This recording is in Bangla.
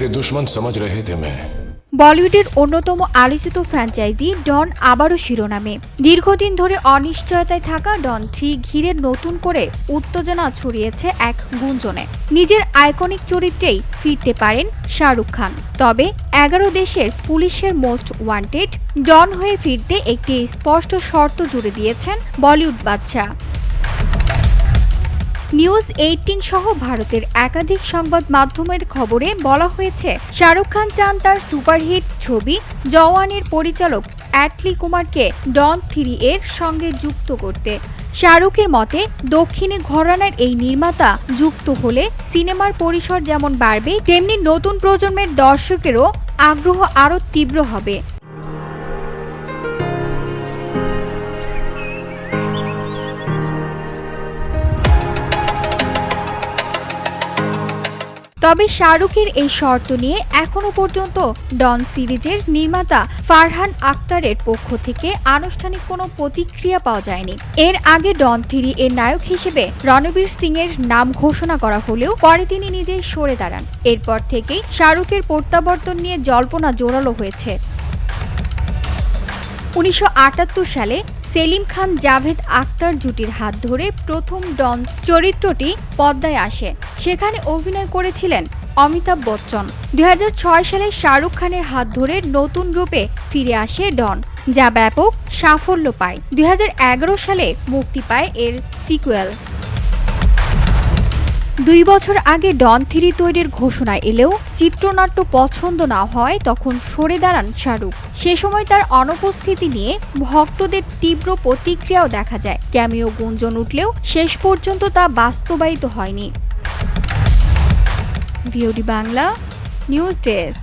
मेरे दुश्मन समझ रहे थे मैं। বলিউডের অন্যতম আলোচিত ফ্র্যাঞ্চাইজি ডন আবারও শিরোনামে। দীর্ঘদিন ধরে অনিশ্চয়তায় থাকা ডন 3 ঘিরে নতুন করে উত্তেজনা ছড়িয়েছে এক গুঞ্জনে। নিজের আইকনিক চরিত্রেই ফিরতে পারেন শাহরুখ খান। তবে 11 দেশের পুলিশের মোস্ট ওয়ান্টেড ডন হয়ে ফিরতে একটি স্পষ্ট শর্ত জুড়ে দিয়েছেন বলিউড বাদশা। নিউজ 18 সহ ভারতের একাধিক সংবাদ মাধ্যমের খবরে বলা হয়েছে, শাহরুখ খান চান তার সুপারহিট ছবি জওয়ানের পরিচালক অ্যাটলি কুমারকে ডন 3 এর সঙ্গে যুক্ত করতে। শাহরুখের মতে, দক্ষিণী ঘরানার এই নির্মাতা যুক্ত হলে সিনেমার পরিসর যেমন বাড়বে, তেমনি নতুন প্রজন্মের দর্শকেরও আগ্রহ আরও তীব্র হবে। তবে শাহরুখের এই শর্ত নিয়ে এখনো পর্যন্ত ডন সিরিজের নির্মাতা ফারহান আখতারের পক্ষ থেকে আনুষ্ঠানিক কোনো প্রতিক্রিয়া পাওয়া যায়নি। এর আগে ডন 3 এর নায়ক হিসেবে রণবীর সিং এর নাম ঘোষণা করা হলেও পরে তিনি নিজেই সরে দাঁড়ান। এরপর থেকেই শাহরুখের প্রত্যাবর্তন নিয়ে জল্পনা জোরালো হয়েছে। 1978 সালে সেলিম খান জাভেদ আখতার জুটির হাত ধরে প্রথম ডন চরিত্রটি পর্দায় আসে। সেখানে অভিনয় করেছিলেন অমিতাভ বচ্চন। 2006 সালে শাহরুখ খানের হাত ধরে নতুন রূপে ফিরে আসে ডন, যা ব্যাপক সাফল্য পায়। 2011 সালে মুক্তি পায় এর সিকুয়েল। 2 বছর আগে ডন 3 তৈরির ঘোষণা এলেও চিত্রনাট্য পছন্দ না হয় তখন সরে দাঁড়ান শাহরুখ। সে সময় তার অনুপস্থিতি নিয়ে ভক্তদের তীব্র প্রতিক্রিয়াও দেখা যায়। ক্যামিও গুঞ্জন উঠলেও শেষ পর্যন্ত তা বাস্তবায়িত হয়নি। VOD Bangla news desk.